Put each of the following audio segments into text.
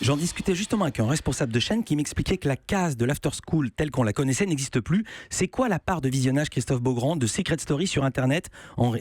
J'en discutais justement avec un responsable de chaîne qui m'expliquait que la case de l'after school telle qu'on la connaissait n'existe plus. C'est quoi la part de visionnage, Christophe Beaugrand, de Secret Story sur Internet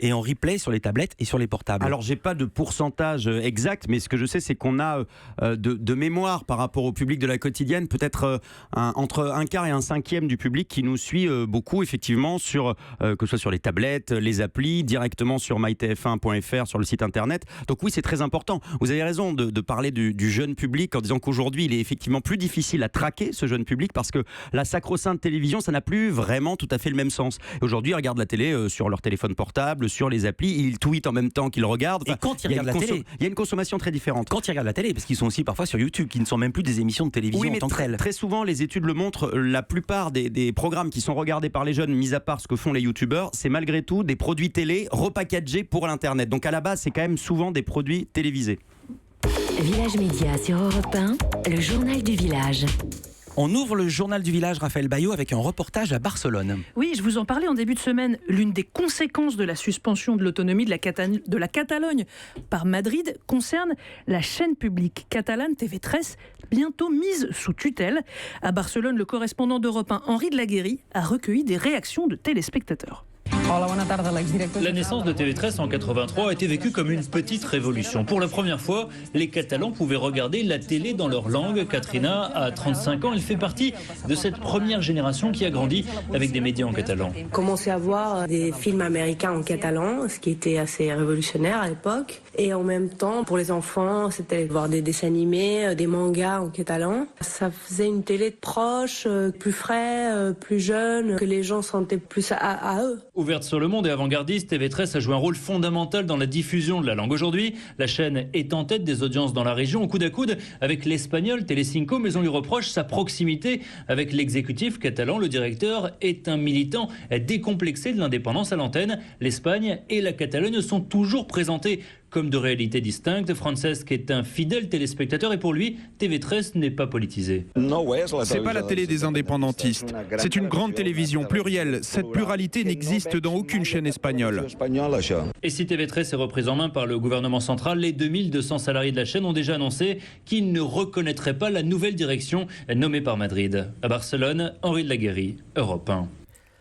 et en replay sur les tablettes et sur les portables? Alors, j'ai pas de pourcentage exact, mais ce que je sais, c'est qu'on a de mémoire par rapport au public de la quotidienne, peut-être entre un quart et un cinquième du public qui nous suit beaucoup, effectivement, que ce soit sur les tablettes, les applis, directement sur mytf1.fr, sur le site internet. Donc oui, c'est très important. Vous avez raison de parler du jeune public en disant qu'aujourd'hui, il est effectivement plus difficile à traquer, ce jeune public, parce que la sacro-sainte télévision, ça n'a plus vraiment tout à fait le même sens. Aujourd'hui, ils regardent la télé sur leur téléphone portable, sur les applis, ils tweetent en même temps qu'ils regardent. Et quand ils regardent la télé, il y a une consommation très différente. Quand ils regardent la télé, parce qu'ils sont aussi parfois sur YouTube, qui ne sont même plus des émissions de télévision en tant que telles. Très souvent, les études le montrent, la plupart des programmes qui sont regardés par les jeunes, mis à part ce que font les youtubeurs, c'est malgré tout des produits télé repackagés pour l'internet. Donc à la base, c'est quand même souvent des produits télévisés. Village Média sur Europe 1, le journal du village. On ouvre le journal du village, Raphaël Baillot, avec un reportage à Barcelone. Oui, je vous en parlais en début de semaine. L'une des conséquences de la suspension de l'autonomie de la Catalogne par Madrid concerne la chaîne publique catalane TV3, bientôt mise sous tutelle. À Barcelone, le correspondant d'Europe 1, Henri de Laguérie, a recueilli des réactions de téléspectateurs. La naissance de TV3 en 83 a été vécue comme une petite révolution. Pour la première fois, les Catalans pouvaient regarder la télé dans leur langue. Katrina a 35 ans, elle fait partie de cette première génération qui a grandi avec des médias en catalan. Commencé à voir des films américains en catalan, ce qui était assez révolutionnaire à l'époque. Et en même temps, pour les enfants, c'était voir des dessins animés, des mangas en catalan. Ça faisait une télé proche, plus frais, plus jeune, que les gens sentaient plus à eux. Ouverte sur le monde et avant-gardiste, TV3 a joué un rôle fondamental dans la diffusion de la langue. Aujourd'hui, la chaîne est en tête des audiences dans la région, au coude à coude avec l'espagnol Telecinco, mais on lui reproche sa proximité avec l'exécutif catalan. Le directeur est un militant décomplexé de l'indépendance à l'antenne. L'Espagne et la Catalogne sont toujours présentées comme de réalités distinctes. Francesc est un fidèle téléspectateur et pour lui, TV3 n'est pas politisé. C'est pas la télé des indépendantistes. C'est une grande télévision plurielle. Cette pluralité n'existe dans aucune chaîne espagnole. Et si TV3 est reprise en main par le gouvernement central, les 2200 salariés de la chaîne ont déjà annoncé qu'ils ne reconnaîtraient pas la nouvelle direction nommée par Madrid. À Barcelone, Henri de Laguérie, Europe 1.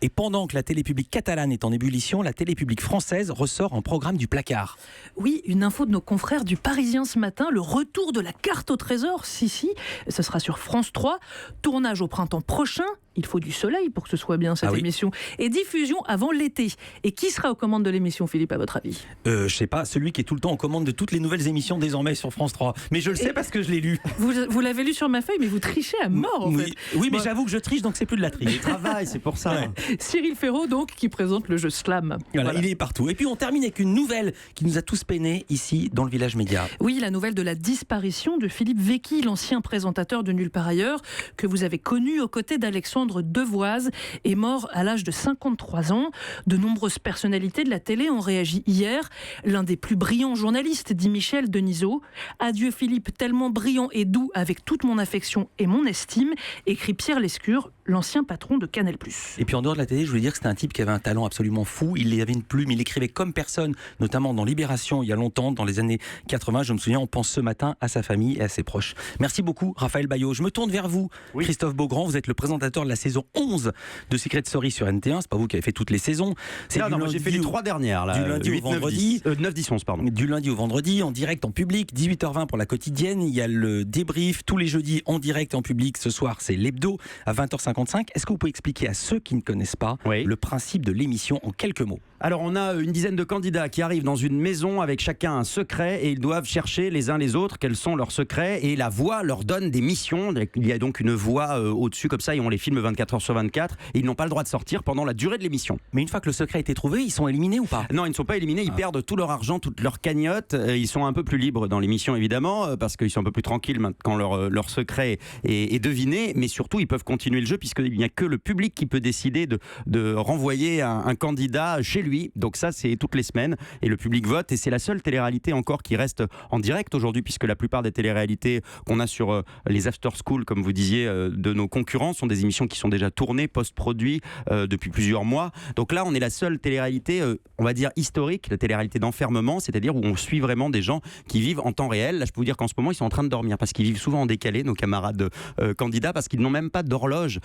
Et pendant que la télé publique catalane est en ébullition, la télé publique française ressort en programme du placard. Oui, une info de nos confrères du Parisien ce matin, le retour de la carte au trésor, si, ce sera sur France 3, tournage au printemps prochain. Il faut du soleil pour que ce soit bien cette émission. Et diffusion avant l'été. Et qui sera aux commandes de l'émission, Philippe, à votre avis ? Je sais pas, celui qui est tout le temps aux commandes de toutes les nouvelles émissions désormais sur France 3. Mais je le sais parce que je l'ai lu. Vous l'avez lu sur ma feuille, mais vous trichez à mort en fait. Oui, mais j'avoue que je triche, donc c'est plus de la triche. Il travaille, c'est pour ça. Ouais. Cyril Ferraud, donc, qui présente le jeu Slam. Voilà, il est partout. Et puis on termine avec une nouvelle qui nous a tous peinés ici dans le Village Média. Oui, la nouvelle de la disparition de Philippe Vecchi, l'ancien présentateur de Nulle part ailleurs, que vous avez connu aux côtés d'Alexandre Devoise, est mort à l'âge de 53 ans. De nombreuses personnalités de la télé ont réagi hier. L'un des plus brillants journalistes, dit Michel Denisot. Adieu Philippe, tellement brillant et doux avec toute mon affection et mon estime, écrit Pierre Lescure, l'ancien patron de Canal+. Et puis en dehors de la télé, je voulais dire que c'était un type qui avait un talent absolument fou. Il avait une plume, il écrivait comme personne, notamment dans Libération il y a longtemps, dans les années 80. Je me souviens, on pense ce matin à sa famille et à ses proches. Merci beaucoup Raphaël Baillot. Je me tourne vers vous, Christophe Beaugrand. Vous êtes le présentateur de la saison 11 de Secret Story sur NT1. C'est pas vous qui avez fait toutes les saisons. Non, j'ai fait les 3 dernières. Là, du lundi 8, au vendredi. 9, 10, 11, pardon. Du lundi au vendredi, en direct, en public, 18h20 pour la quotidienne. Il y a le débrief tous les jeudis en direct et en public. Ce soir, c'est l'hebdo à 20h55. Est-ce que vous pouvez expliquer à ceux qui ne connaissent pas le principe de l'émission en quelques mots ? Alors on a une dizaine de candidats qui arrivent dans une maison avec chacun un secret et ils doivent chercher les uns les autres quels sont leurs secrets et la voix leur donne des missions. Il y a donc une voix au-dessus comme ça et on les filme 24h sur 24 et ils n'ont pas le droit de sortir pendant la durée de l'émission. Mais une fois que le secret a été trouvé, ils sont éliminés ou pas ? Non, ils ne sont pas éliminés, ils perdent tout leur argent, toute leur cagnotte. Ils sont un peu plus libres dans l'émission évidemment parce qu'ils sont un peu plus tranquilles quand leur secret est deviné, mais surtout ils peuvent continuer le jeu puisqu'il n'y a que le public qui peut décider de renvoyer un candidat chez lui lui. Donc ça, c'est toutes les semaines et le public vote et c'est la seule télé-réalité encore qui reste en direct aujourd'hui puisque la plupart des télé-réalités qu'on a sur les after school, comme vous disiez, de nos concurrents sont des émissions qui sont déjà tournées, post-produits depuis plusieurs mois. Donc là, on est la seule télé-réalité, on va dire historique, la télé-réalité d'enfermement, c'est-à-dire où on suit vraiment des gens qui vivent en temps réel. Là, je peux vous dire qu'en ce moment, ils sont en train de dormir parce qu'ils vivent souvent en décalé, nos camarades candidats, parce qu'ils n'ont même pas d'horloge.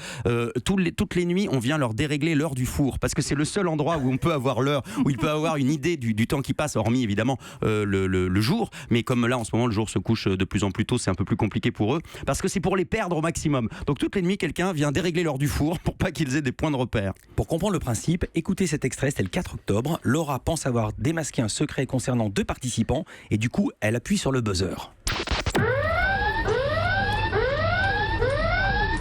Toutes les nuits, on vient leur dérégler l'heure du four parce que c'est le seul endroit où on peut avoir l'heure, où il peut avoir une idée du temps qui passe, hormis évidemment le jour. Mais comme là, en ce moment, le jour se couche de plus en plus tôt, c'est un peu plus compliqué pour eux parce que c'est pour les perdre au maximum. Donc toutes les nuits, quelqu'un vient dérégler l'heure du four pour pas qu'ils aient des points de repère. Pour comprendre le principe, écoutez cet extrait, c'était le 4 octobre. Laura pense avoir démasqué un secret concernant 2 participants et du coup, elle appuie sur le buzzer.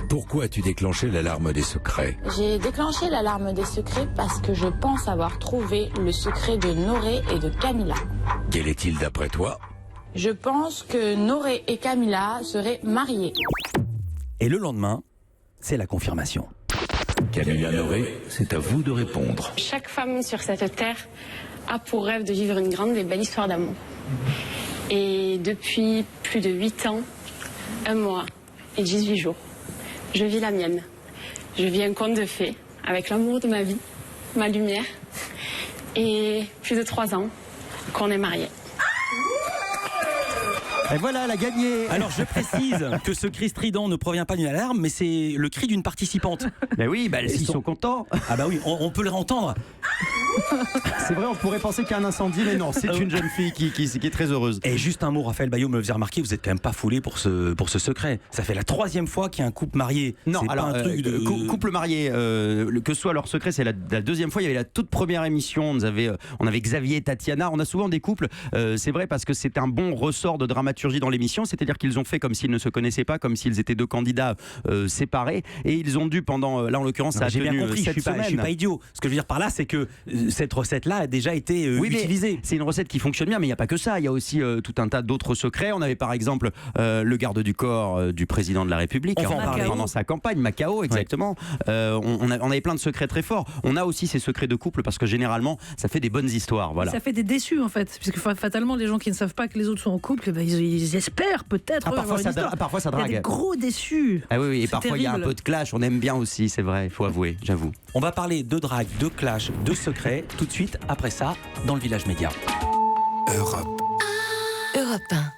Pourquoi as-tu déclenché l'alarme des secrets ? J'ai déclenché l'alarme des secrets parce que je pense avoir trouvé le secret de Noré et de Camilla. Quel est-il d'après toi ? Je pense que Noré et Camilla seraient mariés. Et le lendemain, c'est la confirmation. Camilla Noré, c'est à vous de répondre. Chaque femme sur cette terre a pour rêve de vivre une grande et belle histoire d'amour. Et depuis plus de 8 ans, 1 mois et 18 jours, je vis la mienne. Je vis un conte de fées avec l'amour de ma vie, ma lumière, et plus de 3 ans qu'on est mariés. Et voilà, elle a gagné. Alors je précise que ce cri strident ne provient pas d'une alarme, mais c'est le cri d'une participante. Mais oui, ils sont contents. Ah bah oui, on peut le entendre. C'est vrai, on pourrait penser qu'il y a un incendie, mais non, c'est une jeune fille qui est très heureuse. Et juste un mot, Raphaël Baillot me le faisait remarquer, vous êtes quand même pas foulé pour ce secret. Ça fait la 3e fois qu'il y a un couple marié. Non, c'est alors pas un truc de couple marié, que ce soit leur secret, c'est la 2e fois. Il y avait la toute première émission, on avait Xavier et Tatiana. On a souvent des couples, c'est vrai, parce que c'est un bon ressort de dramaturgie dans l'émission, c'est-à-dire qu'ils ont fait comme s'ils ne se connaissaient pas, comme s'ils étaient 2 candidats séparés, et ils ont dû pendant, là en l'occurrence, ça a j'ai tenu bien compris, 7 semaines. Je suis pas idiot. Ce que je veux dire par là, c'est que cette recette-là a déjà été utilisée. C'est une recette qui fonctionne bien, mais il n'y a pas que ça. Il y a aussi tout un tas d'autres secrets. On avait par exemple le garde du corps du président de la République pendant sa campagne, Macao, exactement. Ouais. On avait plein de secrets très forts. On a aussi ces secrets de couple parce que généralement, ça fait des bonnes histoires. Voilà. Ça fait des déçus en fait, puisque fatalement, les gens qui ne savent pas que les autres sont en couple, ils espèrent peut-être. Parfois ça drague. Il y a des gros déçus. Ah oui, et c'est parfois il y a un peu de clash. On aime bien aussi, c'est vrai, il faut avouer, j'avoue. On va parler de drague, de clash, de secrets, tout de suite après ça, dans le Village Média. Europe 1.